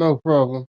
No problem.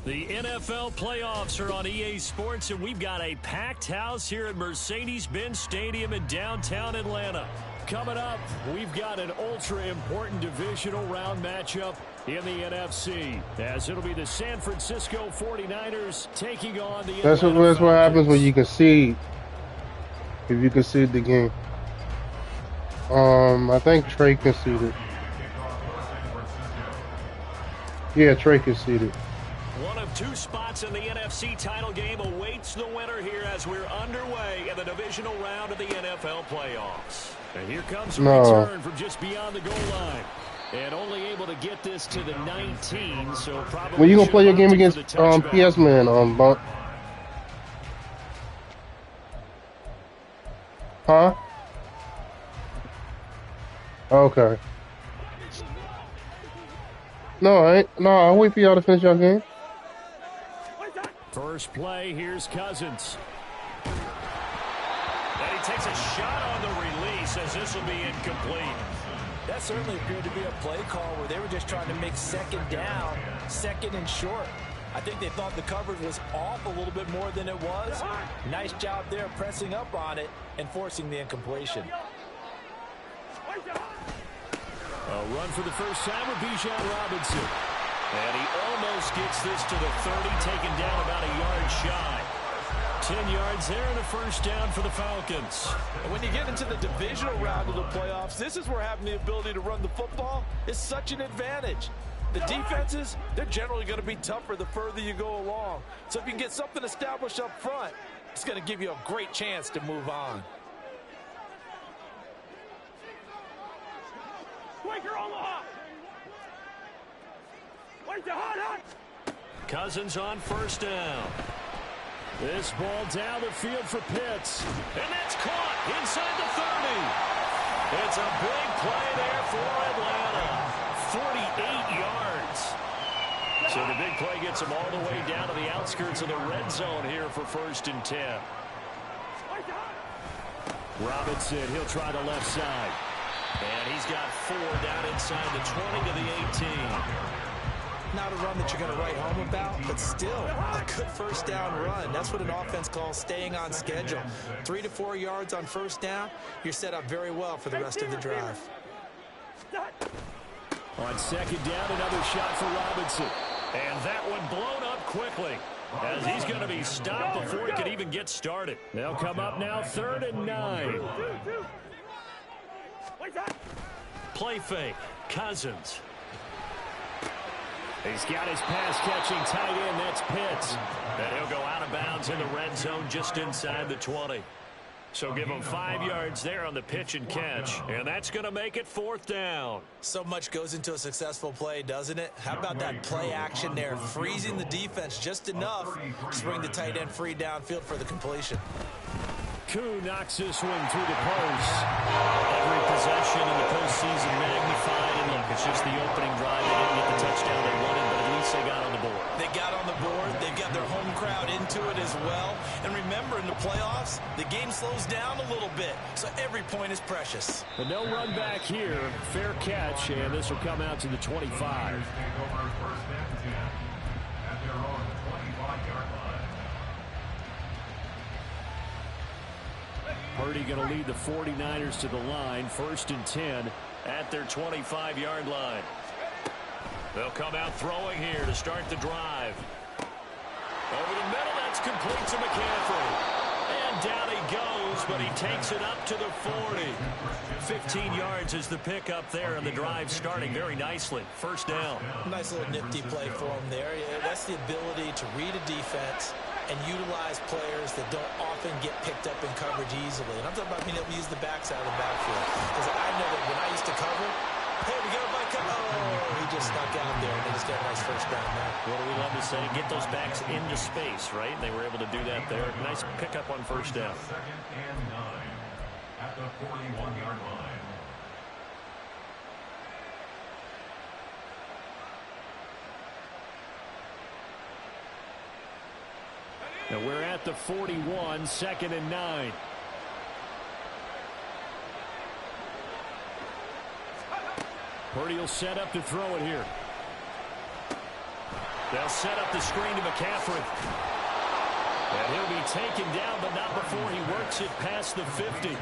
The NFL playoffs are on EA Sports, and we've got a packed house here at Mercedes-Benz Stadium in downtown Atlanta. Coming up, we've got an ultra-important divisional round matchup in the NFC, as it'll be the San Francisco 49ers taking on the That's what happens when you concede. If you concede the game. I think Trey conceded. Yeah, Trey conceded. One of two spots in the NFC title game awaits the winner here as we're underway in the divisional round of the NFL playoffs. And here comes a return from just beyond the goal line. And only able to get this to the 19, so probably... When you gonna play your game against PS Man, Bunk? Huh? Okay. No, I'll wait for y'all to finish your game. First play, here's Cousins. And he takes a shot on the release as this will be incomplete. That certainly appeared to be a play call where they were just trying to make second down, second and short. I think they thought the coverage was off a little bit more than it was. Nice job there pressing up on it and forcing the incompletion. A run for the first time with Bijan Robinson. And he almost gets this to the 30, taken down about a yard shy. 10 yards there and a first down for the Falcons. And when you get into the divisional round of the playoffs, this is where having the ability to run the football is such an advantage. The defenses, they're generally going to be tougher the further you go along. So if you can get something established up front, it's going to give you a great chance to move on. Cousins on first down. This ball down the field for Pitts. And that's caught inside the 30. It's a big play there for Atlanta. 48 yards. So the big play gets him all the way down to the outskirts of the red zone here for 1st and 10. Robinson, he'll try the left side. And he's got 4 down inside the 20 to the 18. Not a run that you're going to write home about, but still a good first down run. That's what an offense calls staying on schedule. 3 to 4 yards on first down, you're set up very well for the rest of the drive. On second down, another shot for Robinson. And that one blown up quickly, as he's going to be stopped before he can even get started. They'll come up now 3rd and 9. Play fake. Cousins. He's got his pass-catching tight end. That's Pitts. And he'll go out of bounds in the red zone just inside the 20. So give him 5 yards there on the pitch and catch. And that's going to make it 4th down. So much goes into a successful play, doesn't it? How about that play action there? Freezing the defense just enough to bring the tight end free downfield for the completion. Koo knocks this one through the post. Every possession in the postseason magnified. And look, it's just the opening drive. They didn't get the touchdown they wanted, but at least they got on the board. They got on the board. They've got their home crowd into it as well. And remember, in the playoffs, the game slows down a little bit, so every point is precious. But no run back here. Fair catch, and this will come out to the 25. Purdy going to lead the 49ers to the line. 1st and 10 at their 25-yard line. They'll come out throwing here to start the drive. Over the middle, that's complete to McCaffrey. And down he goes, but he takes it up to the 40. 15 yards is the pickup there, and the drive starting very nicely. 1st down. Nice little nifty play for him there. That's the ability to read a defense and utilize players that don't often get picked up in coverage easily. And I'm talking about being able to use the backside of the backfield. Because I know that when I used to cover, hey, we got a bike cover. Oh, he just snuck out there, and they just got a nice first down there. What do we love to say? Get those backs into space, right? And they were able to do that there. Nice pickup on 1st down. 2nd and 9 at the 41-yard line. Now we're at the 41, 2nd and 9. Purdy will set up to throw it here. They'll set up the screen to McCaffrey. And he'll be taken down, but not before he works it past the 50.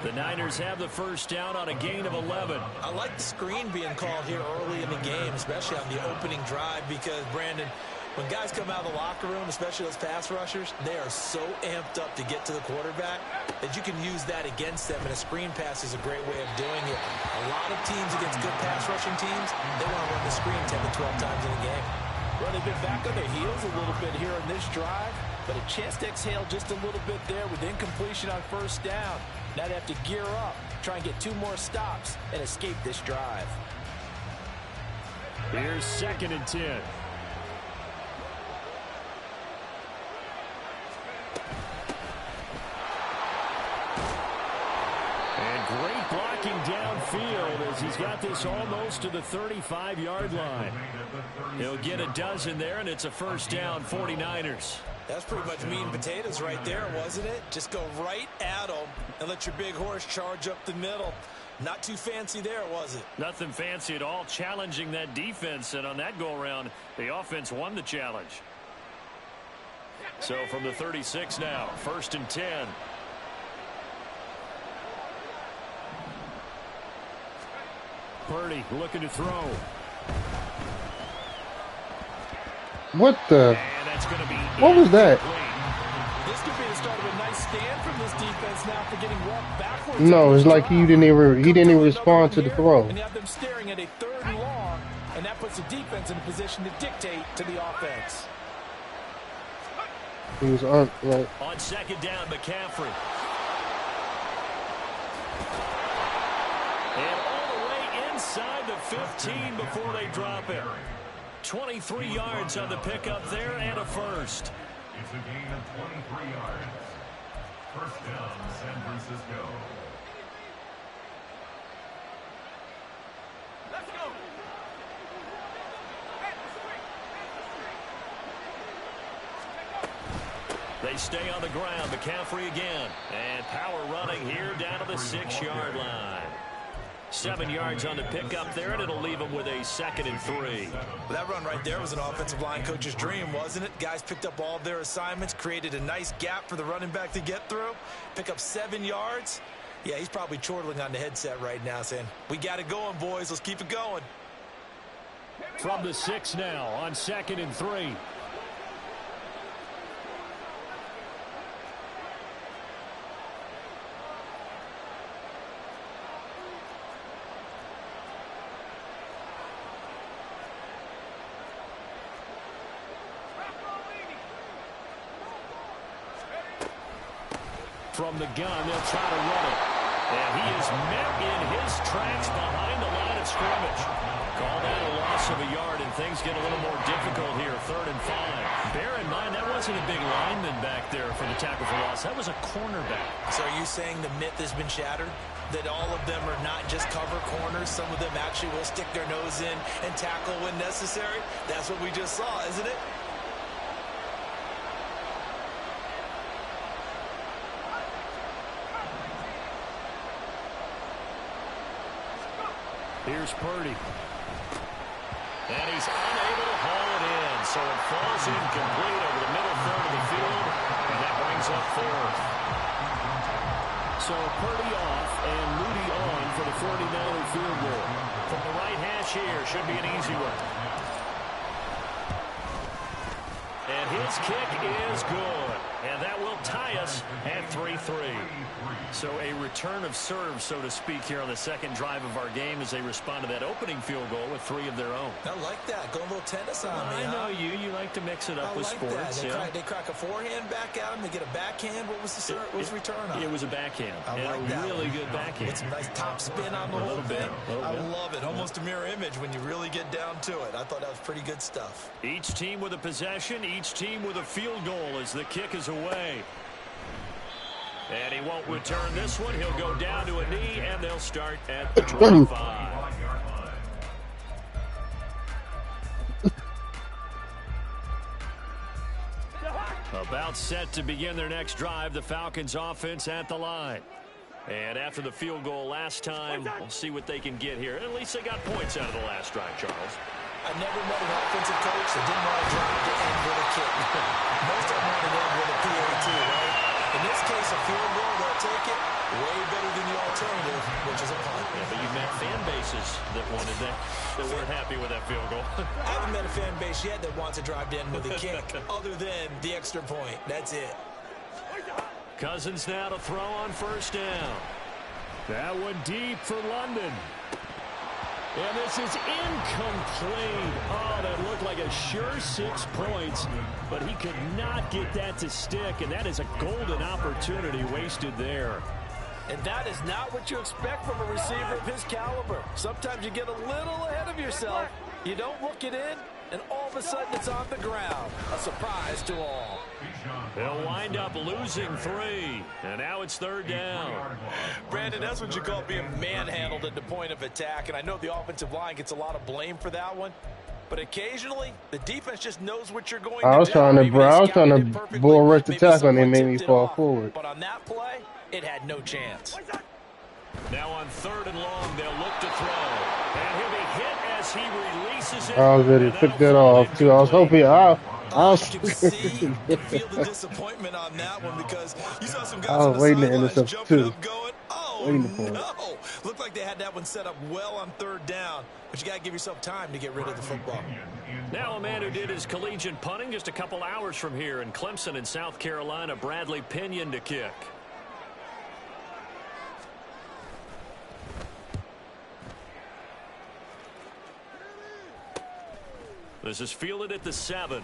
The Niners have the first down on a gain of 11. I like the screen being called here early in the game, especially on the opening drive, because, Brandon, when guys come out of the locker room, especially those pass rushers, they are so amped up to get to the quarterback that you can use that against them, and a screen pass is a great way of doing it. A lot of teams against good pass rushing teams, they want to run the screen 10 to 12 times in a game. Well, they've been back on their heels a little bit here in this drive, but a chance to exhale just a little bit there with incompletion on first down. Now they have to gear up, try and get 2 more stops, and escape this drive. Here's 2nd and 10. And great blocking downfield as he's got this almost to the 35-yard line. He'll get a dozen there, and it's a first down, 49ers. That's pretty much meat and potatoes right there, wasn't it? Just go right at them and let your big horse charge up the middle. Not too fancy there, was it? Nothing fancy at all, challenging that defense, and on that go-around, the offense won the challenge. So from the 36 now, 1st and 10. Purdy looking to throw. What the? And that's going to be what was that? This could be the start of a nice stand from this defense now for getting walked backwards. No, it's like he didn't even respond to the throw. And you have them staring at a 3rd and long, and that puts the defense in a position to dictate to the offense. He was on right. On 2nd down, McCaffrey. And all the way inside the 15 before they drop it. 23 yards on the pickup there and a first. It's a gain of 23 yards. First down, San Francisco. Let's go. They stay on the ground. McCaffrey again. And power running here down to the 6-yard line. 7 yards on the pickup there, and it'll leave them with a 2nd and 3. Well, that run right there was an offensive line coach's dream, wasn't it? Guys picked up all of their assignments, created a nice gap for the running back to get through, pick up 7 yards. Yeah, he's probably chortling on the headset right now saying, we got it going, boys. Let's keep it going. From the 6 now on 2nd and 3. From the gun, they'll try to run it. And he is met in his tracks behind the line of scrimmage. Call that a loss of a yard, and things get a little more difficult here, 3rd and 5. Bear in mind, that wasn't a big lineman back there for the tackle for loss. That was a cornerback. So are you saying the myth has been shattered? That all of them are not just cover corners? Some of them actually will stick their nose in and tackle when necessary? That's what we just saw, isn't it? Here's Purdy. And he's unable to haul it in, so it falls incomplete over the middle third of the field, and that brings up 4th. So Purdy off and Moody on for the 49er field goal. From the right hash here, should be an easy one. And his kick is good. And that will tie us at 3-3. So a return of serve, so to speak, here on the 2nd drive of our game as they respond to that opening field goal with 3 of their own. I like that. Go a little tennis on me. I know you. You like to mix it up with sports. They crack a forehand back at him. They get a backhand. What was the serve? What was the return on? It was a backhand. I like a that really good backhand. With some nice top spin on the whole thing. I love it. Almost a mirror image when you really get down to it. I thought that was pretty good stuff. Each team with a possession. Each team with a field goal as the kick is away. And he won't return this one. He'll go down to a knee, and they'll start at the 25. About set to begin their next drive, the Falcons offense at the line. And after the field goal last time, we'll see what they can get here. At least they got points out of the last drive, Charles. I never met an offensive coach that didn't want to drive to end with a kick. Most of them want to end with a PAT, right? In this case, a field goal, they'll take it. Way better than the alternative, which is a punt. Yeah, but you've met fan bases that wanted that weren't happy with that field goal. I haven't met a fan base yet that wants to drive to end with a kick, other than the extra point. That's it. Cousins now to throw on first down. That one deep for London. And this is incomplete. Oh, that looked like a sure 6 points, but he could not get that to stick, and that is a golden opportunity wasted there. And that is not what you expect from a receiver of his caliber. Sometimes you get a little ahead of yourself. You don't look it in, and all of a sudden it's on the ground. A surprise to all. They'll wind up losing 3, and now it's third down. Brandon, that's what you call being manhandled at the point of attack, and I know the offensive line gets a lot of blame for that one. But occasionally, the defense just knows what you're going to do. I was trying to bull rush the tackle, and they made me fall forward. But on that play, it had no chance. Now on 3rd and long, they'll look to throw. And he'll be hit as he releases it. I was ready to pick that off, too. I was hoping I was You can see and feel the disappointment on that one because you saw some guys I was on the waiting to sidelines intercept, jumping too. up going, oh, Waiting for it. no. Looked like they had that one set up well on 3rd down, but you got to give yourself time to get rid of the football. Now a man who did his collegiate punting just a couple hours from here in Clemson in South Carolina, Bradley Pinion to kick. This is fielded at the 7.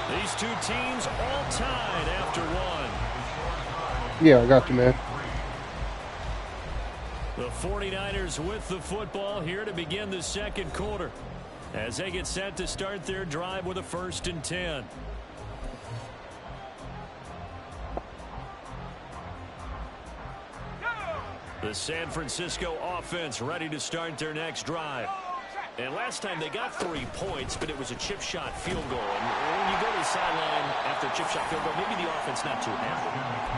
These two teams all tied after 1. Yeah, I got you, man. The 49ers with the football here to begin the second quarter as they get set to start their drive with a 1st and 10. The San Francisco offense ready to start their next drive. And last time they got 3 points, but it was a chip shot field goal. And when you go to the sideline after a chip shot field goal, maybe the offense not too happy.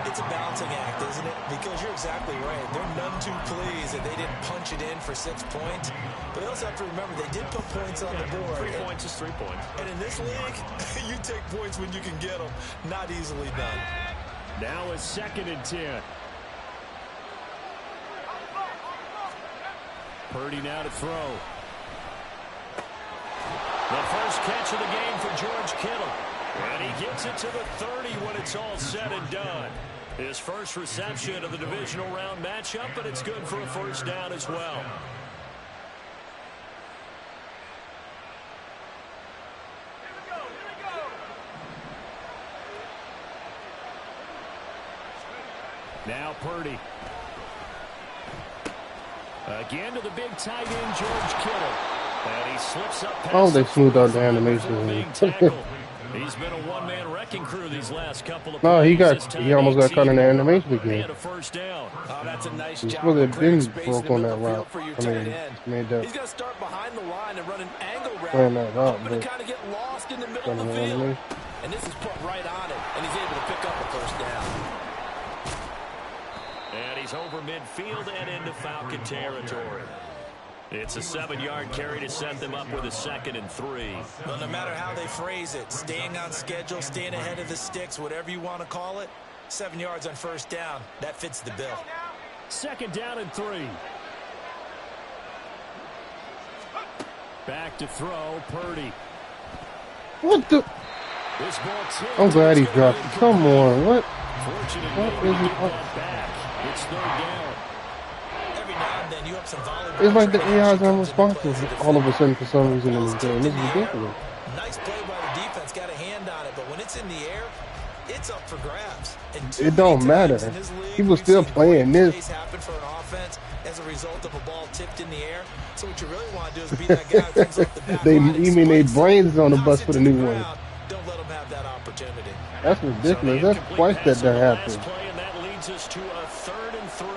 It's a balancing act, isn't it? Because you're exactly right. They're none too pleased that they didn't punch it in for 6 points. But they also have to remember they did put points on the board. 3 points is 3 points. And in this league, you take points when you can get them. Not easily done. Now a 2nd and 10. Purdy now to throw. The first catch of the game for George Kittle. And he gets it to the 30 when it's all said and done. His first reception of the divisional round matchup, but it's good for a 1st down as well. Now Purdy. Again to the big tight end, George Kittle. And he slips up past They smoothed out the animation. He's been a one-man wrecking crew these last couple of No, plays. he almost got caught in the animation He again. had a 1st down. Oh, that's a nice He's job. supposed to of have creating been space in broke the on middle that of the route. field for your I tight mean, end. made that. He's going to start behind the line and run an angle Ran route, that route, hoping to but- kind of get lost in the middle of Kinda the field. randomly. And this is put right on it, and he's able to pick up a 1st down. And he's over midfield and into Falcon territory. It's a 7-yard carry to set them up with a 2nd and 3. Well, no matter how they phrase it, staying on schedule, staying ahead of the sticks, whatever you want to call it, 7 yards on 1st down, that fits the bill. 2nd down and 3. Back to throw, Purdy. What the? This ball tipped. I'm glad he It's dropped gonna it. be Come on. What? Fortunately, What he is he- get that back. It's 3rd down. Every now and then you have some volleyball. It's like the AI is unresponsive all of a sudden for some reason in this game. This is ridiculous. Nice play by the defense, got a hand on it, but when it's in the air, it's up for grabs. And It don't matter. He was still playing this. Plays happen for an offense as a result of a ball tipped in the air. So what you really want to do is be that guy who comes up the back line and You mean they splits, brains on the knocks bus it for the to new one? ground. Don't let them have that opportunity. That's So the ridiculous. That's incomplete twice pass that on the last happened. play, and that leads us to a 3rd and 3.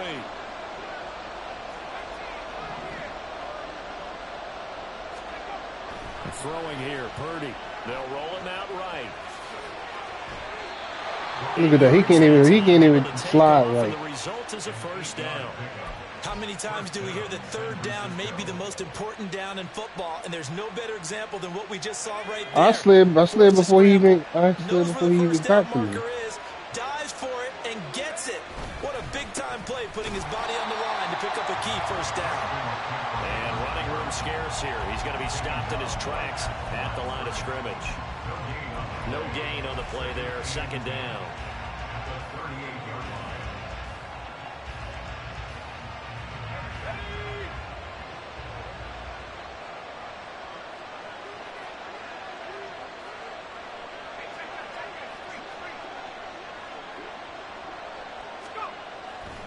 Throwing here, Purdy. They'll roll him out right. Look at that. He can't even slide And right. the result is a 1st down. How many times do we hear that third down may be the most important down in football, and there's no better example than what we just saw right there. I slid before he even Knows where the first down got to me. marker is, dives for it, and gets it. What a big-time play, putting his body on the line to pick up a key first down. And running room scarce here. He's going to be stopped in his tracks at the line of scrimmage. No gain on the play there. Second down.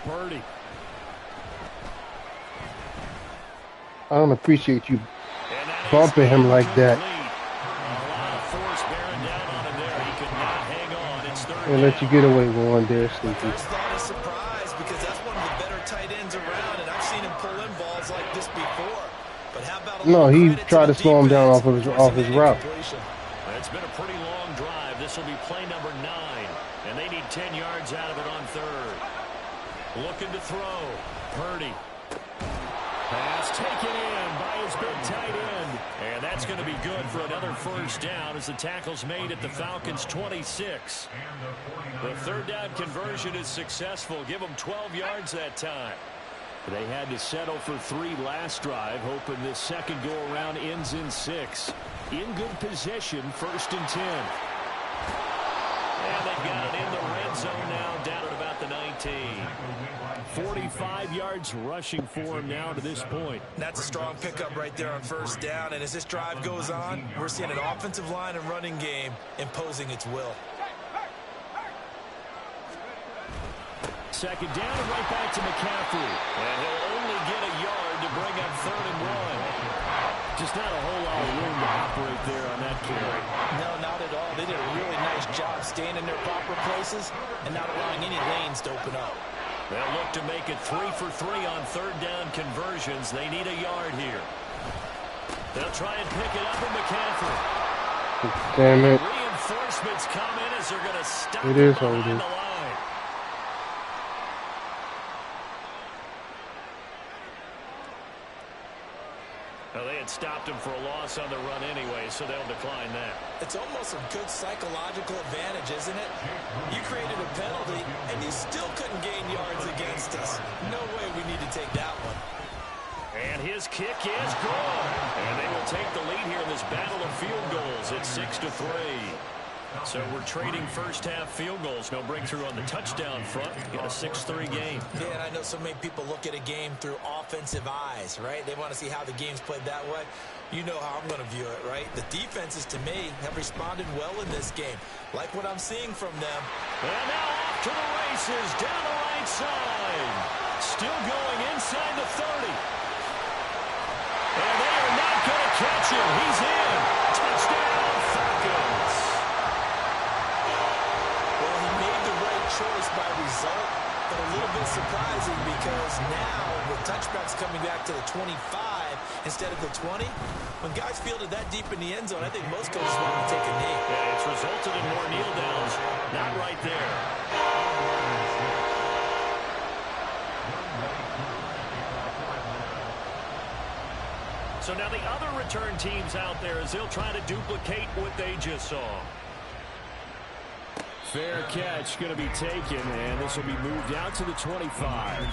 Purdy. I don't appreciate you bumping him like that. And let you get away with one there, Sleepy. First thought is surprise, because that's one of the better tight ends around, and I've seen him pull in balls like this before. But how about No, he tried to slow him down off his route. It's been a pretty long drive. This will be play number 9, and they need 10 yards out of it on third. Looking to throw. Purdy. Pass taken in by his big tight end. And that's going to be good for another first down as the tackle's made at the Falcons' 26. The third down conversion is successful. Give them 12 yards that time. They had to settle for 3 last drive, hoping this second go-around ends in 6. In good position, first and 10. And they've got it in the red zone now, down at about the 19. 45 yards rushing for him now to this point. That's a strong pickup right there on first down. And as this drive goes on, we're seeing an offensive line and running game imposing its will. Second down and right back to McCaffrey. And he'll only get a yard to bring up 3rd and 1. Just not a whole lot of room to operate there on that carry. No, not at all. They did a really nice job staying in their proper places and not allowing any lanes to open up. They'll look to make it 3 for 3 on third down conversions. They need a yard here. They'll try and pick it up with McCaffrey. Damn it. Reinforcements come in as they're going to stop It is behind what it is. the line. Well, they had stopped him for a loss on the run anyway, so they'll decline that. It's almost a good psychological advantage, isn't it? You created a penalty, and you still couldn't gain yards against us. No way we need to take that one. And his kick is good. And they will take the lead here in this battle of field goals. It's 6-3. So we're trading first-half field goals. No breakthrough on the touchdown front. Got a 6-3 game. Yeah, and I know so many people look at a game through offensive eyes, right? They want to see how the game's played that way. You know how I'm going to view it, right? The defenses, to me, have responded well in this game. Like what I'm seeing from them. And now off to the races down the right side. Still going inside the 30. And they are not going to catch him. He's in. Touchdown, Falcons. Well, he made the right choice by result, but a little bit surprising because now with touchbacks coming back to the 25 instead of the 20, when guys fielded that deep in the end zone, I think most coaches want to take a knee. Yeah, it's resulted in more kneel downs. Not right there. So now the other return teams out there as they'll try to duplicate what they just saw. Fair catch going to be taken, and this will be moved out to the 25.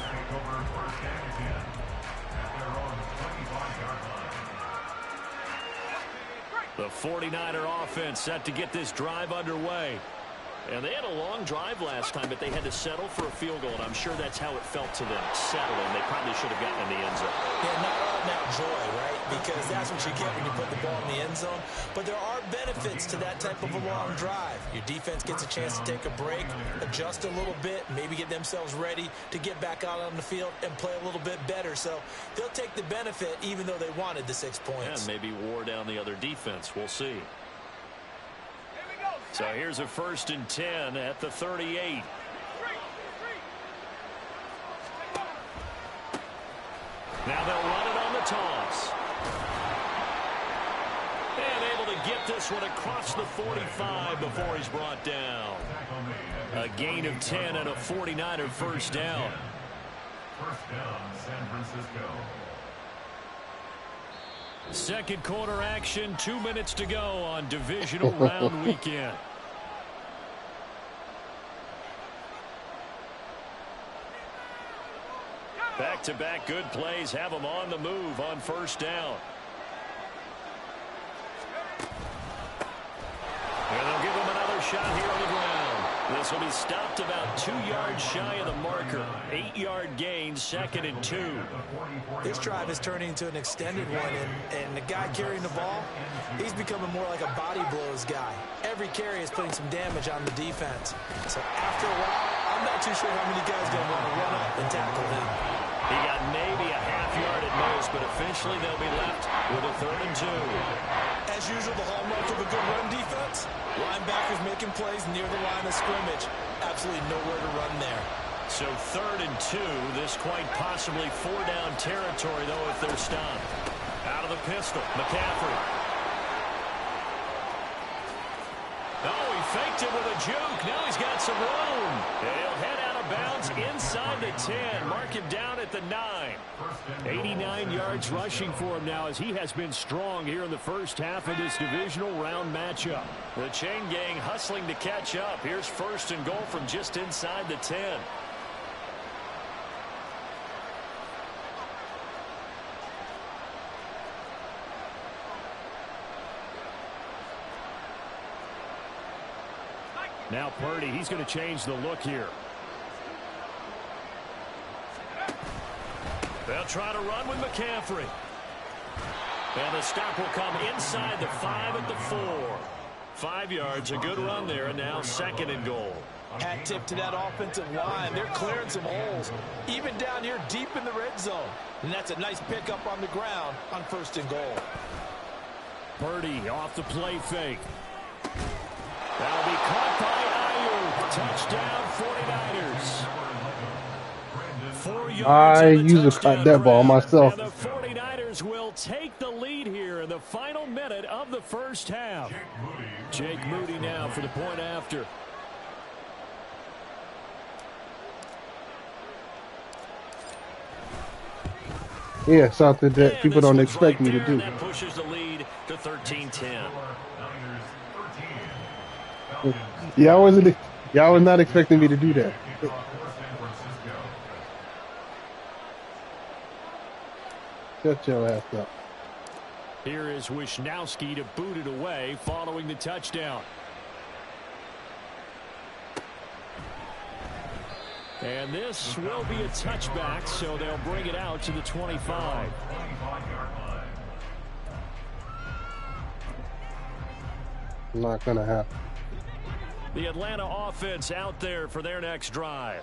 The 49er offense set to get this drive underway. And they had a long drive last time, but they had to settle for a field goal, and I'm sure that's how it felt to them, settling. They probably should have gotten in the end zone. Yeah, not all now joy, right? Because that's what you get when you put the ball in the end zone. But there are benefits to that type of a long drive. Your defense gets a chance to take a break, adjust a little bit, maybe get themselves ready to get back out on the field and play a little bit better. So they'll take the benefit even though they wanted the 6 points. And maybe wore down the other defense. We'll see. So here's a 1st and 10 at the 38. Now they'll run it on the toss. And able to get this one across the 45 before he's brought down. A gain of 10 and a 49er first down. First down, San Francisco. Second quarter action, 2 minutes to go on divisional round weekend. Back-to-back good plays have them on the move on first down. And they'll give him another shot here on the ground. This will be stopped about 2 yards shy of the marker. 8-yard gain, 2nd and 2. This drive is turning into an extended one, and the guy carrying the ball, he's becoming more like a body blows guy. Every carry is putting some damage on the defense. So after a while, I'm not too sure how many guys are going to want to run up and tackle him. He got maybe a half yard at most, but officially they'll be left with a 3rd and 2. As usual, the hallmark of a good run defense, linebackers making plays near the line of scrimmage. Absolutely nowhere to run there. So 3rd and 2, this quite possibly 4-down territory, though, if they're stopped. Out of the pistol, McCaffrey. Oh, he faked it with a juke. Now he's got some room. And he'll head out of bounds inside the 10. Mark him down at the 9. 89 yards rushing for him now as he has been strong here in the first half of this divisional round matchup. The chain gang hustling to catch up. Here's 1st and goal from just inside the 10. Now Purdy, he's going to change the look here. They'll try to run with McCaffrey. And the stop will come inside the 5 at the 4. 5 yards, a good run there, and now 2nd and goal. Hat tip to that offensive line. They're clearing some holes, even down here deep in the red zone. And that's a nice pickup on the ground on 1st and goal. Purdy off the play fake. That'll be caught by Ayuk. Touchdown, 49ers. 4 yards I in the usually touchdown caught that ball grab. myself. And the 49ers will take the lead here in the final minute of the first half. Jake Moody now for the point after. Yeah, something that And people this don't one's expect right me to there, do. and that pushes the lead to 13-10. Y'all was not expecting me to do that. Shut your ass up. Here is Wisnowski to boot it away following the touchdown. And this will be a touchback, so they'll bring it out to the 25. Not gonna happen. The Atlanta offense out there for their next drive.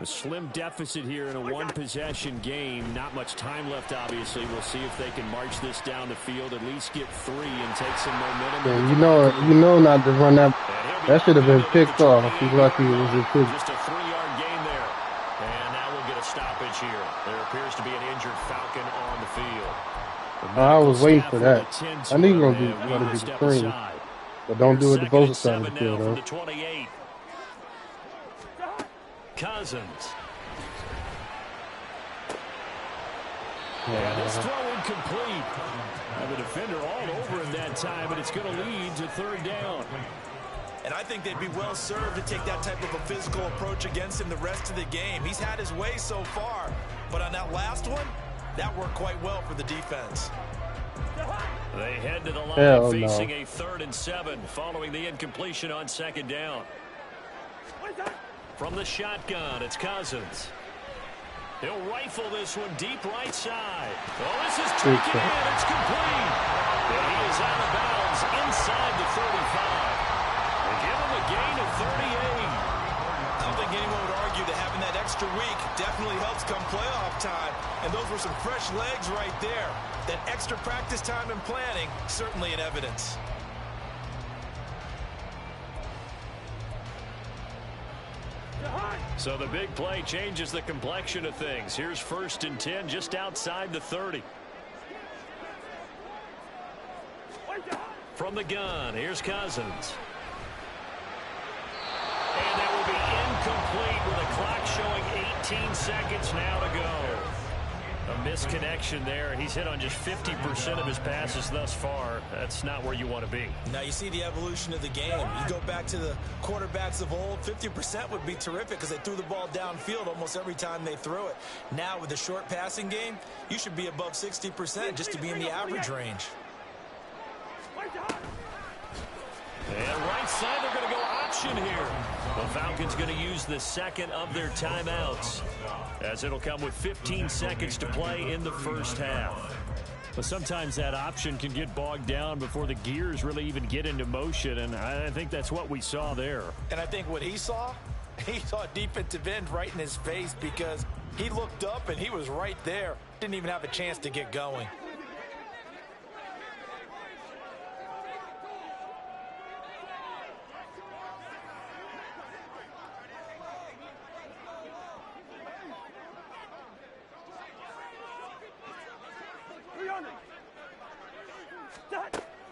A slim deficit here in a one-possession game. Not much time left, obviously. We'll see if they can march this down the field, at least get 3 and take some momentum. Yeah, you know not to run that. That should have been picked off. He's lucky it was a pick. Just a 3-yard gain there. And now we'll get a stoppage here. There appears to be an injured Falcon on the field. I was waiting for that. I knew you were going to be the cream. But don't do it to both sides of the field, though. 28. Cousins. And this throw incomplete. And the defender all over him that time, but it's going to lead to 3rd down. And I think they'd be well served to take that type of a physical approach against him the rest of the game. He's had his way so far, but on that last one, that worked quite well for the defense. They head to the line facing a 3rd and 7 following the incompletion on 2nd down. From the shotgun, it's Cousins. He'll rifle this one deep right side. Oh, this is taken in. It's complete. And he is out of bounds inside the 35. They give him a gain of 38. I don't think anyone would argue that having that extra week definitely helps come playoff time. And those were some fresh legs right there. That extra practice time and planning, certainly in evidence. So the big play changes the complexion of things. Here's 1st and 10 just outside the 30. From the gun, here's Cousins. And that will be incomplete with a clock showing 15 seconds now to go. A misconnection there. He's hit on just 50% of his passes thus far. That's not where you want to be. Now you see the evolution of the game. You go back to the quarterbacks of old, 50% would be terrific because they threw the ball downfield almost every time they threw it. Now with the short passing game, you should be above 60% just to be in the average range. And right side, they're going to go option here. The Falcons going to use the second of their timeouts, as it'll come with 15 seconds to play in the first half. But sometimes that option can get bogged down before the gears really even get into motion, and I think that's what we saw there. And I think what he saw defensive end right in his face because he looked up and he was right there. Didn't even have a chance to get going.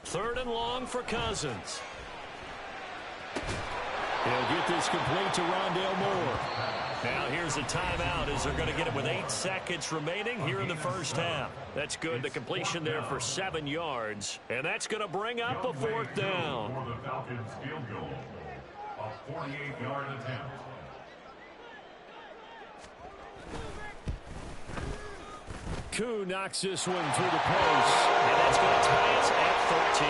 Third and long for Cousins. He'll get this complete to Rondale Moore. Now here's a timeout as they're going to get it with 8 seconds remaining here in the first half. That's good. The completion there for 7 yards. And that's going to bring up a fourth down. For the Falcons field goal, a 48-yard attempt. Koo knocks this one through the post, and that's going to tie us at 13.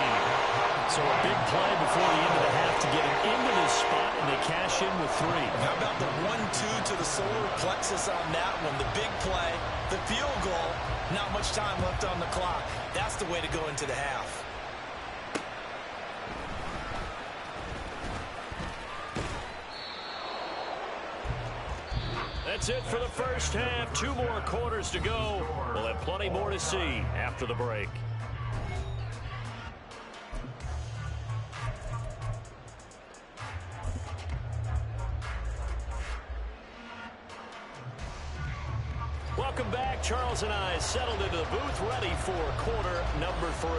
So a big play before the end of the half to get it into this spot, and they cash in with 3. How about the 1-2 to the solar plexus on that one? The big play, the field goal, not much time left on the clock. That's the way to go into the half. That's it for the first half. 2 more quarters to go. We'll have plenty more to see after the break. Welcome back. Charles and I settled into the booth, ready for quarter number 3.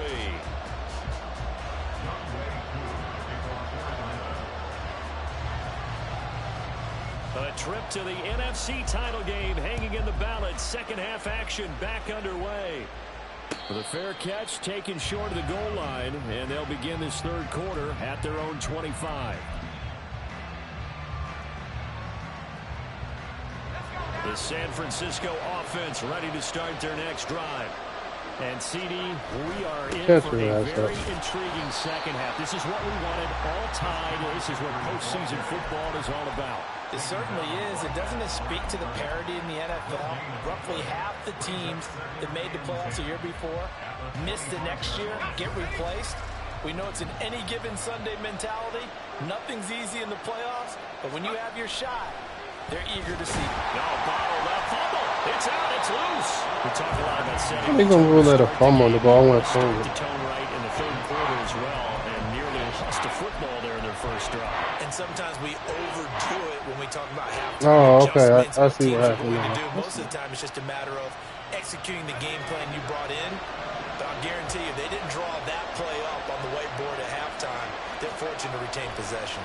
A trip to the NFC title game hanging in the balance. Second half action back underway. With a fair catch taken short of the goal line, and they'll begin this third quarter at their own 25. The San Francisco offense ready to start their next drive. And, CD, we are in for a very intriguing second half. This is what we wanted all tied. This is what postseason football is all about. It certainly is. It doesn't speak to the parity in the NFL. Roughly half the teams that made the playoffs a year before miss the next year, get replaced. We know it's an any given Sunday mentality. Nothing's easy in the playoffs, but when you have your shot, they're eager to see. No, bottled up, fumble. It's out, it's loose. We talk a lot about setting. They're going to rule that a fumble on the ball. I want to start the tone right in the third quarter as well, and nearly lost a football there in their first drive. And sometimes we overdo it when we talk about halftime. Oh, okay. I see what happened. Most of the time, it's just a matter of executing the game plan you brought in. But I'll guarantee you, they didn't draw that play up on the whiteboard at halftime. They're fortunate to retain possession.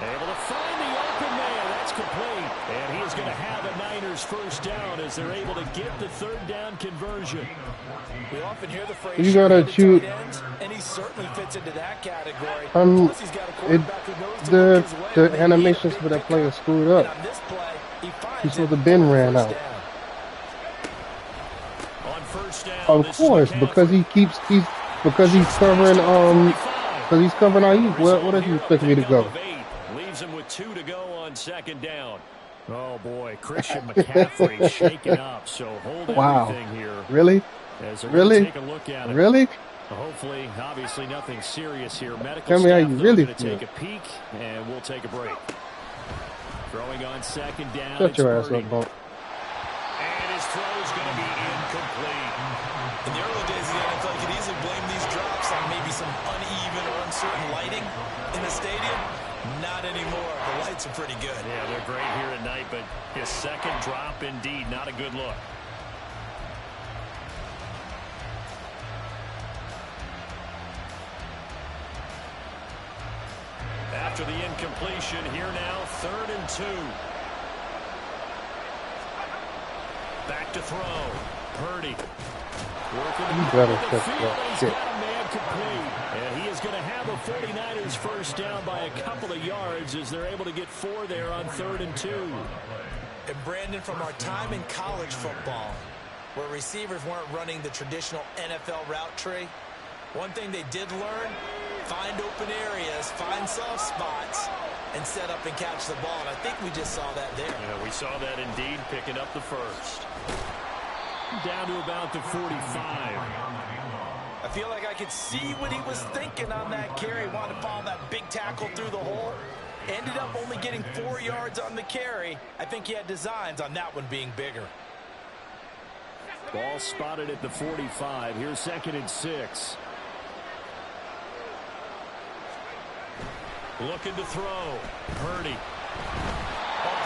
Able to find the open man. That's complete. And he is going to have a Niners first down as they're able to get the third down conversion. We often hear the phrase, you got to shoot. And he certainly fits into that category. The animations for that play are screwed up. He's supposed to been ran out. Of course, because he's covering What does he expect me to go? Leaves him with 2 to go on second down. Oh boy, Christian McCaffrey shaken up. So hold everything here. Really? Really? Take a look at it. Really? Hopefully, obviously nothing serious here. Medical Tell me how you really feel. Take a peek, and we'll take a break. Throwing on second down. Shut your ass up, Bump. And his throw is going to be incomplete. In the early days of the NFL, you could easily blame these drops on maybe some uneven or uncertain lighting in the stadium. Not anymore. The lights are pretty good. Yeah, they're great here at night, but his second drop, indeed, not a good look. After the incompletion, here now, 3rd and 2. Back to throw. Purdy. You better catch that shit. And he is going to have a 49ers first down by a couple of yards as they're able to get 4 there on 3rd and 2. And Brandon, from our time in college football, where receivers weren't running the traditional NFL route tree, one thing they did learn, find open areas, find soft spots, and set up and catch the ball. And I think we just saw that there. Yeah, we saw that indeed, picking up the first. Down to about the 45. I feel like I could see what he was thinking on that carry. Wanted to follow that big tackle through the hole. Ended up only getting 4 yards on the carry. I think he had designs on that one being bigger. Ball spotted at the 45. Here's 2nd and 6. Looking to throw. Purdy. A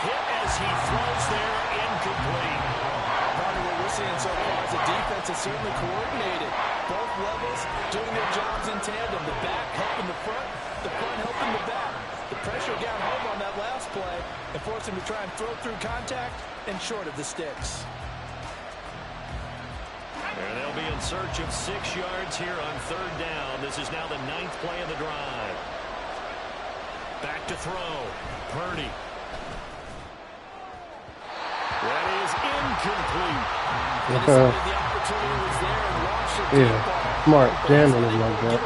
hit as he throws there. Incomplete. Part of what we're seeing so far is the defense is certainly coordinated. Both levels doing their jobs in tandem. The back helping the front helping the back. The pressure got home on that last play and forced him to try and throw through contact and short of the sticks. And they'll be in search of 6 yards here on 3rd down. This is now the 9th play of the drive. Back to throw. Purdy. That is incomplete. The opportunity was there and launched it. Yeah, smart jamming him like that.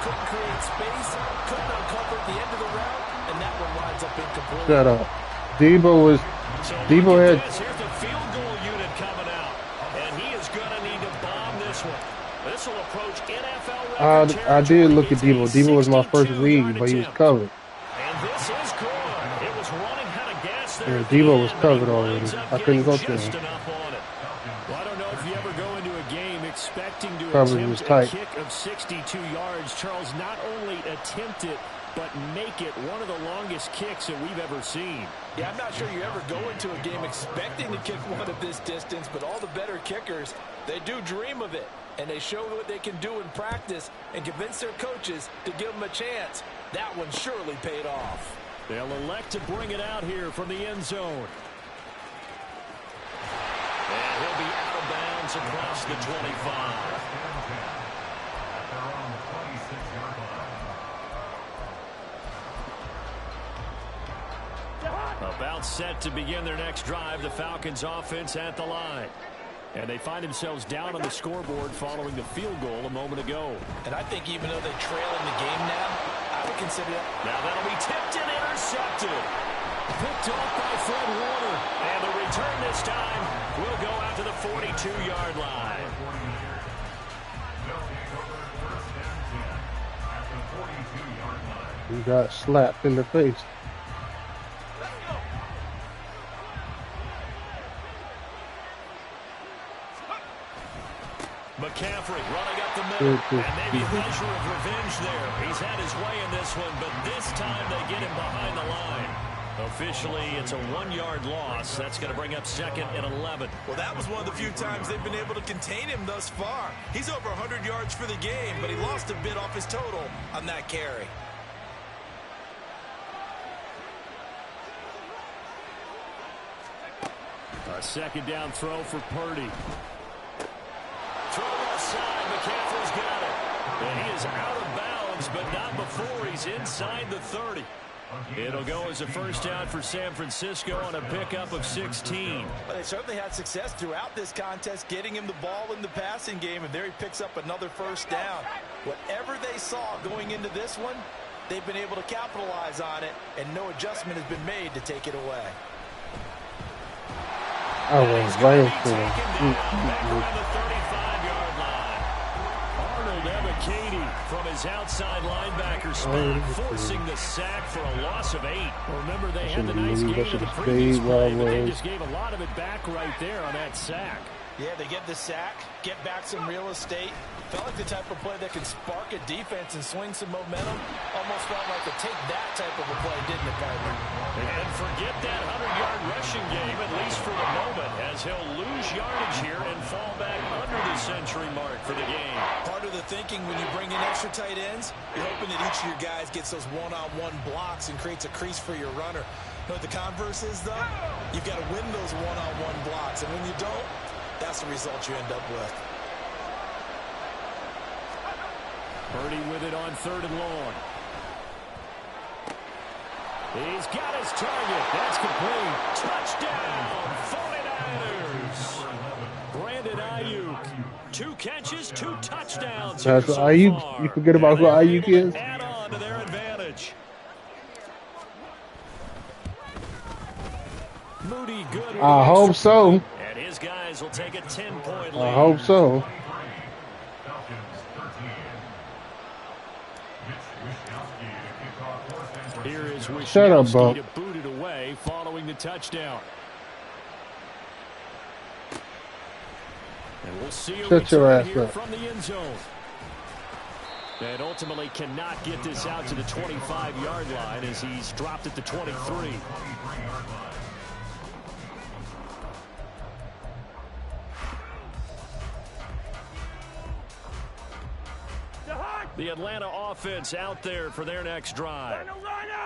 Couldn't create space, couldn't uncover at the end of the route, and that one winds up incomplete. Shut up. Debo had. Here's the field goal unit coming out, and he is going to need to bomb this one. This will approach NFL record I did look at Debo. Debo was my first read, but he was covered. And this is good. It was running out of gas there. Yeah, Debo was covered already. I couldn't go to him. Well, I don't know if you ever go into a game expecting to Coverage attempt a kick of 62 yards. Charles, not only attempt it, but make it one of the longest kicks that we've ever seen. Yeah, I'm not sure you ever go into a game expecting to kick one of this distance, but all the better kickers, they do dream of it. And they show what they can do in practice and convince their coaches to give them a chance. That one surely paid off. They'll elect to bring it out here from the end zone. And he'll be out of bounds across the 25. About set to begin their next drive, the Falcons offense at the line. And they find themselves down on the scoreboard following the field goal a moment ago. And I think even though they trail in the game now, I would consider that. Now that'll be tipped and intercepted. Picked off by Fred Warner. And the return this time will go out to the 42-yard line. He got slapped in the face. McCaffrey running up the middle, and maybe a measure of revenge there. He's had his way in this one, but this time they get him behind the line. Officially, it's a 1-yard loss. That's going to bring up 2nd and 11. Well, that was one of the few times they've been able to contain him thus far. He's over 100 yards for the game, but he lost a bit off his total on that carry. A 2nd down throw for Purdy. Throw left side. McCaffrey's got it. And he is out of bounds, but not before he's inside the 30. It'll go as a first down for San Francisco on a pickup of 16. Well, they certainly had success throughout this contest, getting him the ball in the passing game, and there he picks up another first down. Whatever they saw going into this one, they've been able to capitalize on it, and no adjustment has been made to take it away. I was waiting for him. Around the 35-yard line. Arnold Ebiketie from his outside linebacker spot, forcing the sack for a loss of 8. Well, remember, they had the nice game in the previous play, but they just gave a lot of it back right there on that sack. Yeah, they get the sack, get back some real estate, Felt like the type of play that can spark a defense and swing some momentum. Almost felt like a take that type of a play, didn't it, partner? And forget that 100-yard rushing game, at least for the moment, as he'll lose yardage here and fall back under the century mark for the game. Part of the thinking when you bring in extra tight ends, you're hoping that each of your guys gets those one-on-one blocks and creates a crease for your runner. You know what the converse is, though? You've got to win those one-on-one blocks, and when you don't, that's the result you end up with. Purdy with it on 3rd and long. He's got his target. That's complete. Touchdown, 49ers. Brandon Ayuk. 2 catches, 2 touchdowns. That's so Ayuk. far. You forget about who Ayuk is? Add on to their advantage. Moody good. I hope so. And his guys will take a 10-point lead. I hope so. Here is Shut up, Bo. to boot it away following the touchdown. And we'll see Shut your ass here up. from the end zone. And ultimately cannot get this out to the 25-yard line as he's dropped at the 23. The Atlanta offense out there for their next drive.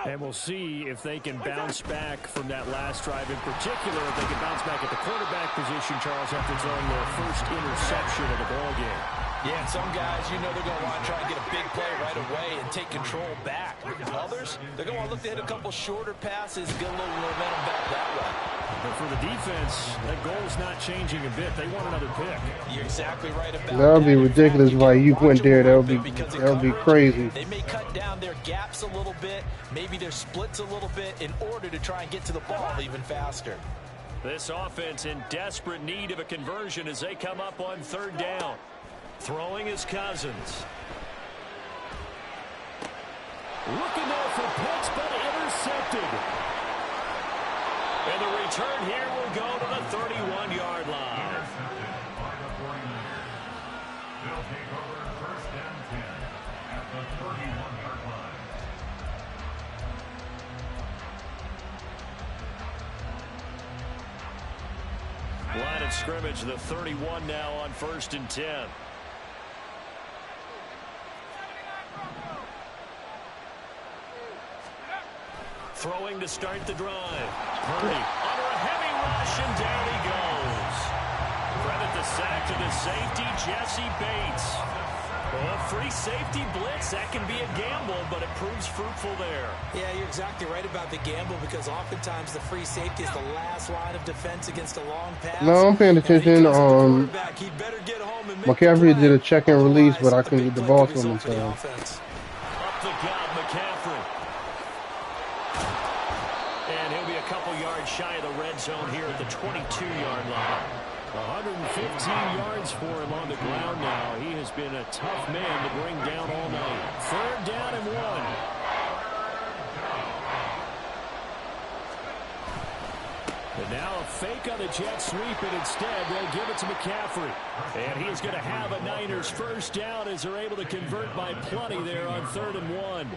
And we'll see if they can bounce back from that last drive. In particular, if they can bounce back at the quarterback position, Charles, after throwing their first interception of the ballgame. Yeah, and some guys, you know they're going to want to try and get a big play right away and take control back. Others, they're going to want to look to hit a couple shorter passes, get a little momentum back that way. But for the defense, that goal's not changing a bit. They want another pick. You're exactly right about that. That would be ridiculous if Ayuk went there. That would be crazy. They may cut down their gaps a little bit, maybe their splits a little bit in order to try and get to the ball even faster. This offense in desperate need of a conversion as they come up on 3rd down. Throwing is Cousins. Looking there for Pitts, but intercepted. And the return here will go to the 31-yard line. They'll take over 1st and 10 at the 31-yard line. Line of scrimmage, the 31 now on 1st and 10. Throwing to start the drive. Purdy under a heavy rush, and down he goes. Credit the sack to the safety, Jesse Bates. Well, a free safety blitz, that can be a gamble, but it proves fruitful there. Yeah, you're exactly right about the gamble because oftentimes the free safety is the last line of defense against a long pass. No, I'm paying attention. McCaffrey did a check and release, but I couldn't get the ball to him in time. Up the gut, McCaffrey. And he'll be a couple yards shy of the red zone here at the 22-yard line. 115 yards for him on the ground now. He has been a tough man to bring down all night. 3rd down and 1. And now a fake on the jet sweep, and instead they'll give it to McCaffrey. And he is going to have a Niners 1st down as they're able to convert by plenty there on 3rd and 1.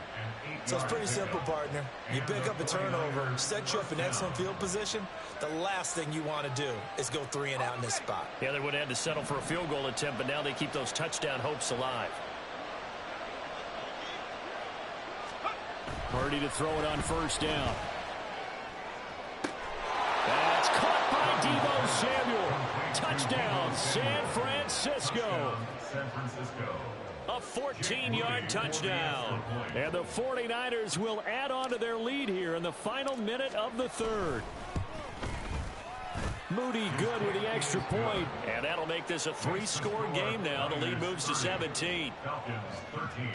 So it's pretty simple, partner. You pick up a turnover, set you up in excellent field position. The last thing you want to do is go 3 and out in this spot. Yeah, they would have had to settle for a field goal attempt, but now they keep those touchdown hopes alive. Purdy to throw it on 1st down. That's caught by Deebo Samuel. Touchdown, San Francisco. A 14-yard touchdown. And the 49ers will add on to their lead here in the final minute of the 3rd. Moody good with the extra point. And that'll make this a 3-score game now. The lead moves to 17. Falcons 13.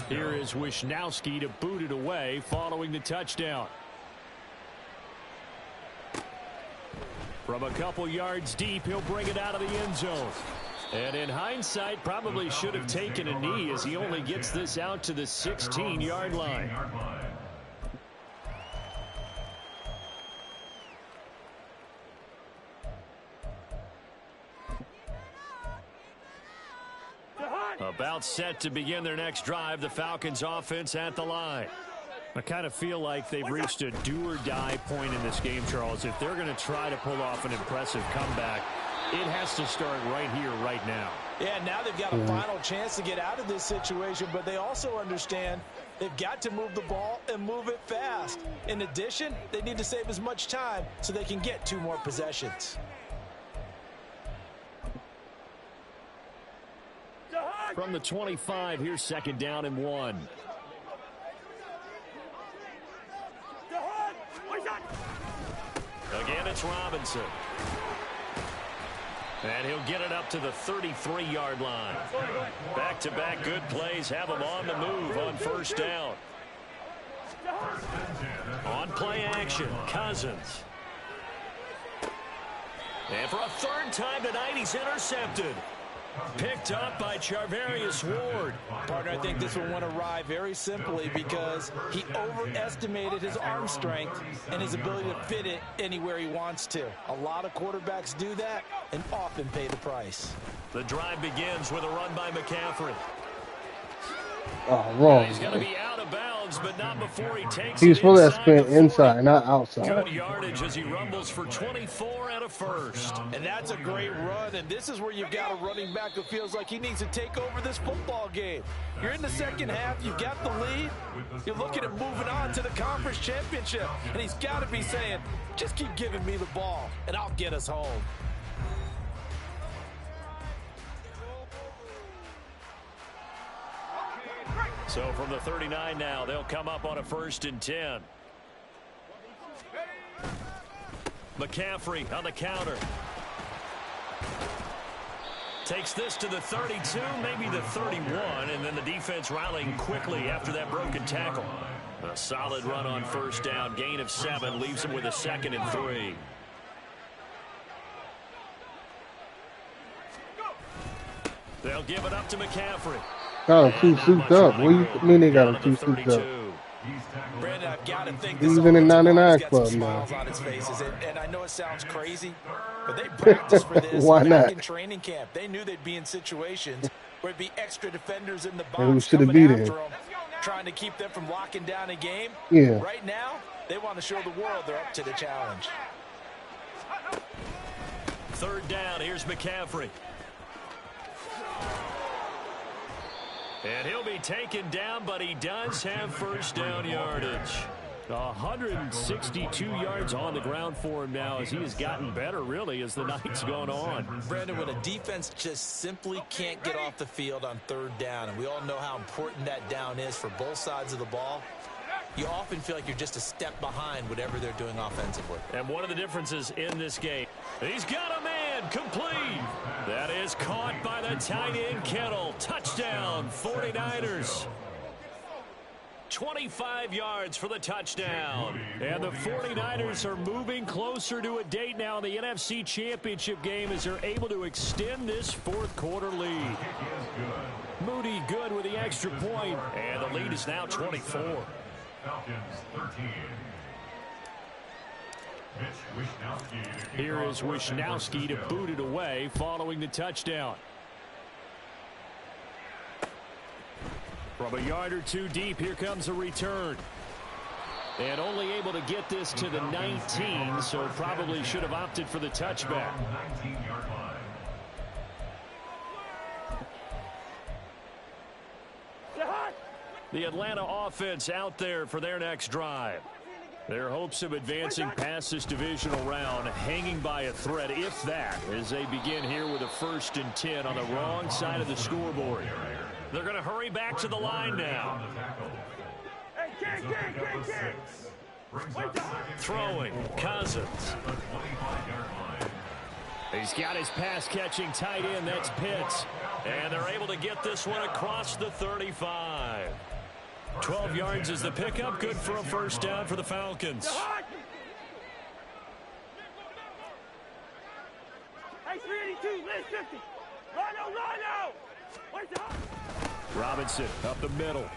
Here is Wishnowsky to boot it away following the touchdown. From a couple yards deep, he'll bring it out of the end zone. And in hindsight, probably should have taken a knee as he only gets this out to the 16-yard line. About set to begin their next drive, the Falcons offense at the line. I kind of feel like they've reached a do-or-die point in this game, Charles. If they're going to try to pull off an impressive comeback, it has to start right here, right now. Yeah, now they've got a final chance to get out of this situation, but they also understand they've got to move the ball and move it fast. In addition, they need to save as much time so they can get 2 more possessions. From the 25, here's 2nd down and 1. Again, it's Robinson. And he'll get it up to the 33-yard line. Back-to-back good plays have him on the move on 1st down. On play action, Cousins. And for a 3rd time tonight, he's intercepted. Picked up by Charvarius Ward. Partner, I think this one went awry very simply because he overestimated his arm strength and his ability to fit it anywhere he wants to. A lot of quarterbacks do that and often pay the price. The drive begins with a run by McCaffrey. Oh, wrong. He's going to be out of bounds, but not before he takes He's it supposed to inside spin the 40. inside, not outside. Good yardage as he rumbles for 24 and a first. And that's a great run, and this is where you've got a running back who feels like he needs to take over this football game. You're in the 2nd half, you've got the lead, you're looking at moving on to the conference championship, and he's got to be saying, just keep giving me the ball, and I'll get us home. So from the 39 now, they'll come up on a 1st and 10. McCaffrey on the counter. Takes this to the 32, maybe the 31, and then the defense rallying quickly after that broken tackle. A solid run on 1st down, gain of 7, leaves him with a 2nd and 3. They'll give it up to McCaffrey. Got him 2 souped up. What do you mean they got him 2 souped up? Brandon, I've got to think He's in the 99 got club some now. smiles on his faces, and I know it sounds crazy, but they practiced for this Why back not? in training camp. They knew they'd be in situations where it'd be extra defenders in the And who box should have coming beat after him? them, trying to keep them from locking down a game. Yeah. Right now, they want to show the world they're up to the challenge. 3rd down, here's McCaffrey. And he'll be taken down, but he does have 1st down yardage. 162 yards on the ground for him now as he has gotten better, really, as the night's gone on. Brandon, when a defense just simply can't get off the field on 3rd down, and we all know how important that down is for both sides of the ball, you often feel like you're just a step behind whatever they're doing offensively. And one of the differences in this game, he's got a man complete. That is caught by the tight end Kittle. Touchdown, 49ers. 25 yards for the touchdown. And the 49ers are moving closer to a date now in the NFC Championship game as they're able to extend this 4th quarter lead. Moody good with the extra point, and the lead is now 24. Falcons 13. Here is Wishnowski to boot it away following the touchdown. From a yard or 2 deep, here comes a return. And only able to get this to the 19, so probably should have opted for the touchback. 19-yard line. The Atlanta offense out there for their next drive. Their hopes of advancing past this divisional round hanging by a thread, if that, as they begin here with a 1st and 10 on the wrong side of the scoreboard. They're going to hurry back to the line now. Throwing, Cousins. He's got his pass-catching tight end, that's Pitts. And they're able to get this one across the 35. 12 yards is the pickup, good for a 1st down for the Falcons. Robinson up the middle.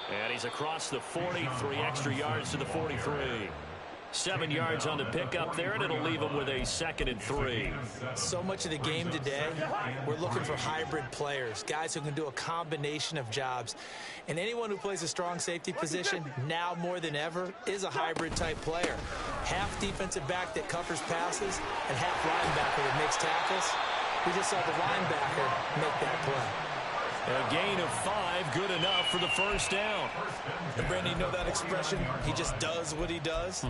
And he's across the 40, 3 extra yards to the 43. 7 yards on the pickup there, and it'll leave them with a 2nd and 3. So much of the game today, we're looking for hybrid players, guys who can do a combination of jobs. And anyone who plays a strong safety position, now more than ever, is a hybrid-type player. Half defensive back that covers passes and half linebacker that makes tackles. We just saw the linebacker make that play. A gain of 5, good enough for the first down. And Brandon, you know that expression? He just does what he does.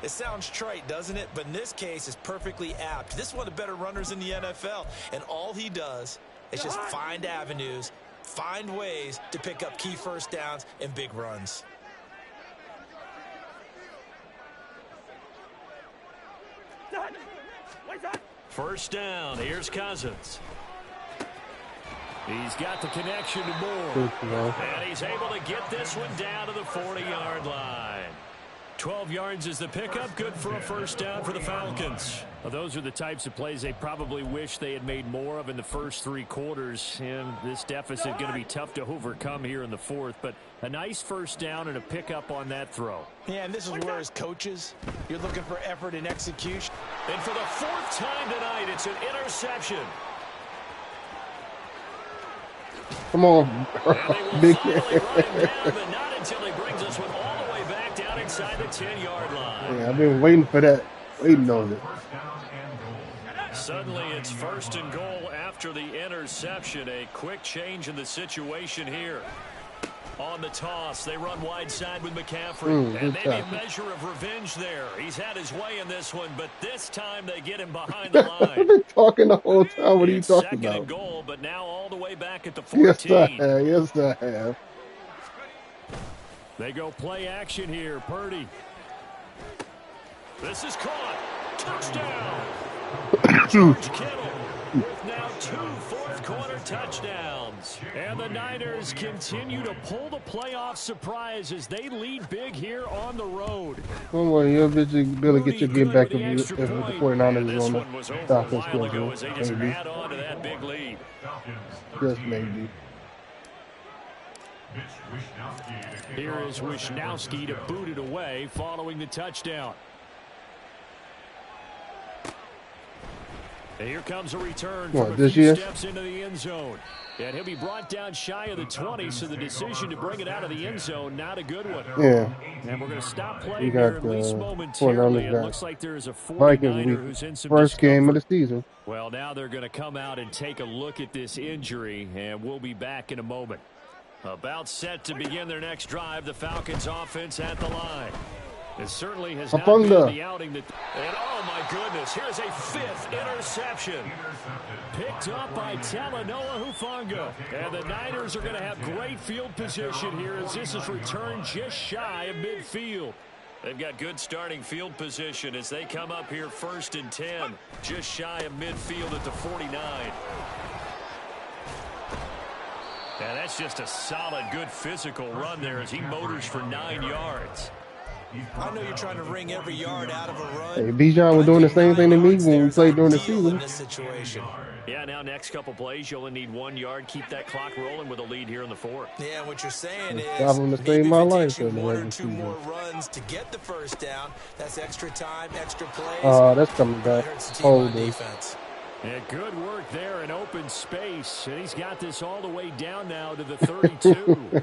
It sounds trite, doesn't it? But in this case, it's perfectly apt. This is one of the better runners in the NFL. And all he does is just find avenues, find ways to pick up key first downs and big runs. First down, here's Cousins. He's got the connection to Moore. And he's able to get this one down to the 40-yard line. 12 yards is the pickup. Good for a first down for the Falcons. Well, those are the types of plays they probably wish they had made more of in the first 3 quarters. And this deficit going to be tough to overcome here in the 4th. But a nice first down and a pickup on that throw. Yeah, and this is where as coaches, you're looking for effort and execution. And for the 4th time tonight, it's an interception. Come on, big man. But not until he brings this one all the way back down inside the 10-yard line. Yeah, I've been waiting for that. Waiting on it. Suddenly it's 1st and goal after the interception. A quick change in the situation here. On the toss, they run wide side with McCaffrey. And maybe a measure of revenge there. He's had his way in this one, but this time they get him behind the line. I've been talking the whole time. What are you talking about? 2nd and goal, but now all the way back at the 14. Yes, I have. They go play action here. Purdy. This is caught. Touchdown. George Kittle with now 2 fourth-quarter touchdowns. And the Niners continue to pull the playoff surprise as they lead big here on the road. Don't worry, you'll be able to get your get back if the 49ers is on the Falcons schedule. As they just add on to that big lead. Just maybe. Here is Wishnowski to boot it away following the touchdown. And here comes a return from a few steps into the end zone. And he'll be brought down shy of the 20, so the decision to bring it out of the end zone, not a good one. Yeah. And we're going to stop playing here at least momentarily. It looks like there is a 49er who's in some first game of the season. Well, now they're going to come out and take a look at this injury, and we'll be back in a moment. About set to begin their next drive, the Falcons offense at the line. It certainly has not been the outing that... And oh my goodness, here's a 5th interception. Picked up by Talanoa Hufanga. And the Niners are going to have great field position here as this is returned just shy of midfield. They've got good starting field position as they come up here 1st and 10. Just shy of midfield at the 49. And that's just a solid, good physical run there as he motors for 9 yards. I know you're trying to wring every yard out of a run. Hey, Bijan was doing the same thing to me when we played during the season. Yeah, now next couple plays, you only need 1 yard. Keep that clock rolling with a lead here in the 4th. Yeah, what you're saying is maybe if it takes you 1 or 2 more runs to get the first down, that's extra time, extra plays. That's coming back. Hold defense. Yeah, good work there in open space. And he's got this all the way down now to the 32.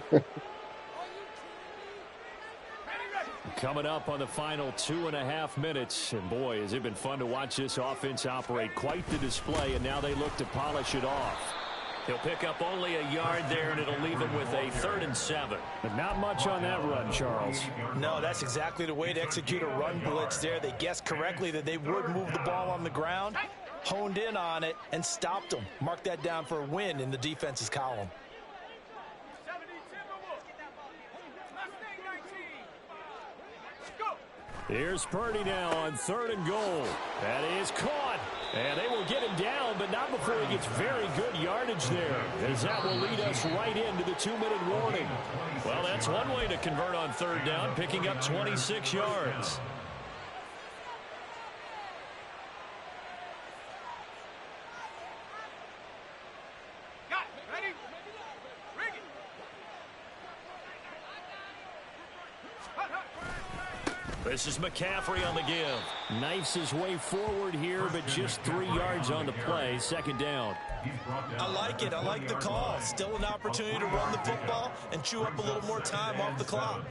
Coming up on the final 2.5 minutes. And boy, has it been fun to watch this offense operate. Quite the display, and now they look to polish it off. He'll pick up only a yard there, and it'll leave him with a 3rd and 7. But not much on that run, Charles. No, that's exactly the way to execute a run blitz there. They guessed correctly that they would move the ball on the ground, honed in on it, and stopped them. Mark that down for a win in the defense's column. Here's Purdy now on 3rd and goal. That is caught. And they will get him down, but not before he gets very good yardage there, as that will lead us right into the 2-minute warning. Well, that's one way to convert on 3rd down, picking up 26 yards. This is McCaffrey on the give. Knifes his way forward here, but just 3 yards on the play. Second down. I like it. I like the call. Still an opportunity to run the football and chew up a little more time off the clock.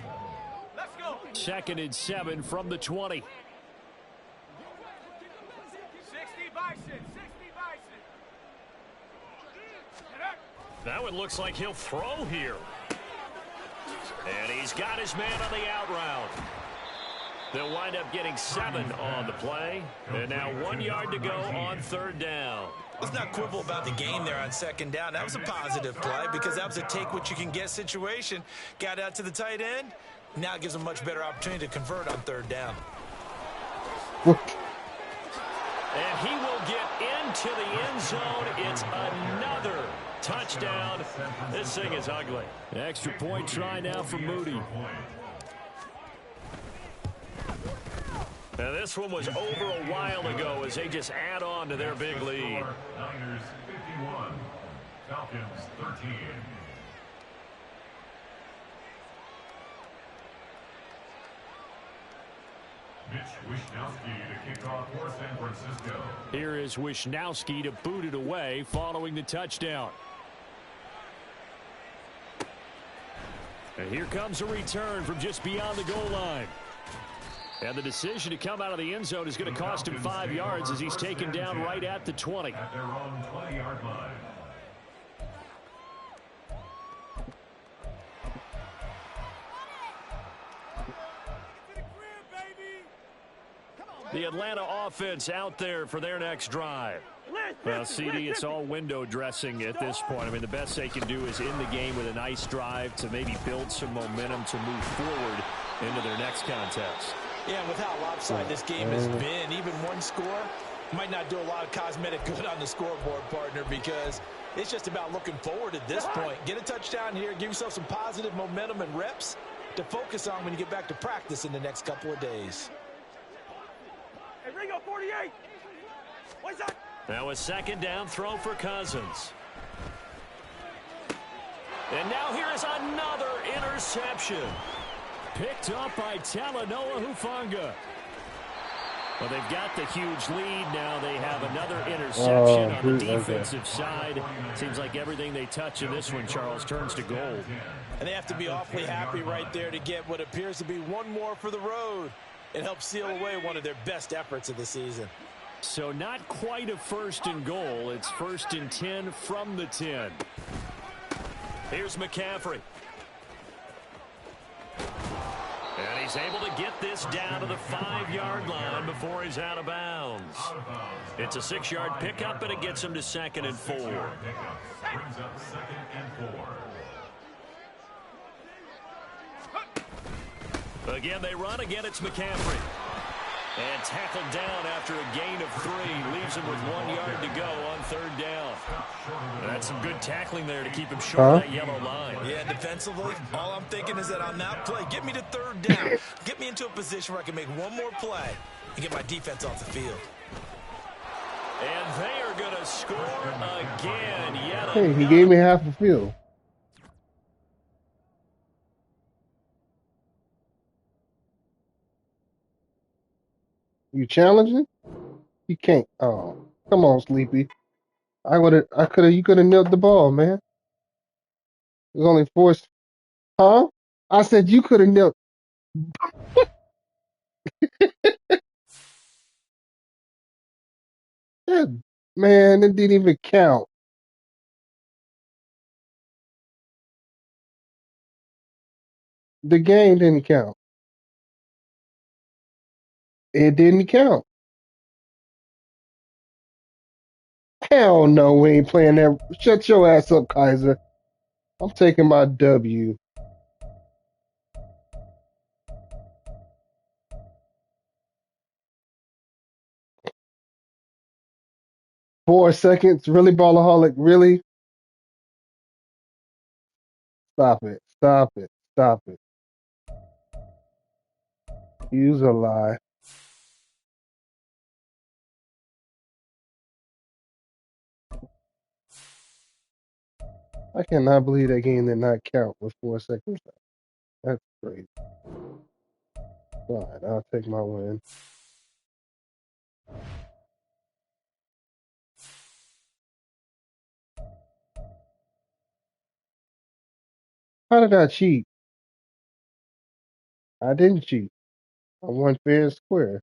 Let's go. 2nd and 7 from the 20. 60 Bison. 60 Bison. That one looks like he'll throw here. And he's got his man on the out route. They'll wind up getting 7 on the play. And now 1 yard to go on 3rd down. Let's not quibble about the game there on 2nd down. That was a positive play because that was a take-what-you-can-get situation. Got out to the tight end. Now it gives them a much better opportunity to convert on 3rd down. And he will get into the end zone. It's another touchdown. This thing is ugly. Extra point try now for Moody. Now this one was over a while ago as they just add on to their big lead. Niners 51, Falcons 13. Mitch Wishnowsky to kick off for San Francisco. Here is Wishnowsky to boot it away following the touchdown. And here comes a return from just beyond the goal line. And the decision to come out of the end zone is going to cost him 5 yards as he's taken down right at the 20. At their own 20-yard line. The Atlanta offense out there for their next drive. Well, CD, it's all window dressing at this point. I mean, the best they can do is end the game with a nice drive to maybe build some momentum to move forward into their next contest. Yeah, with how lopsided this game has been, even one score might not do a lot of cosmetic good on the scoreboard, partner, because it's just about looking forward at this point. Get a touchdown here, give yourself some positive momentum and reps to focus on when you get back to practice in the next couple of days. Hey, Ringo, 48. What's that? Now a 2nd down throw for Cousins. And now here is another interception. Picked up by Talanoa Hufanga. Well, they've got the huge lead now. They have another interception on the defensive side. Seems like everything they touch in this one, Charles, turns to gold. And they have to be awfully happy right there to get what appears to be one more for the road. It helps seal away one of their best efforts of the season. So not quite a 1st and goal. It's 1st and 10 from the 10. Here's McCaffrey. And he's able to get this down to the 5-yard line before he's out of bounds. It's a 6-yard pickup, and it gets him to 2nd and 4. Brings up 2nd and 4. Again, they run. Again, it's McCaffrey. And tackled down after a gain of 3. Leaves him with 1 yard to go on 3rd down. That's some good tackling there to keep him short of that yellow line. Yeah, defensively, all I'm thinking is that on that play, get me to 3rd down. Get me into a position where I can make one more play and get my defense off the field. And they are going to score again. Yet hey, he gave me half the field. You challenging? You can't. Oh, come on, Sleepy. You could have nailed the ball, man. It was only 4. Huh? I said you could have nailed. Man, it didn't even count. The game didn't count. It didn't count. Hell no, we ain't playing that. Shut your ass up, Kaiser. I'm taking my W. Four seconds, really, Ballaholic, really? Stop it, stop it, stop it. Use a lie. I cannot believe that game did not count with 4 seconds. That's crazy. Fine, I'll take my win. How did I cheat? I didn't cheat. I won fair and square.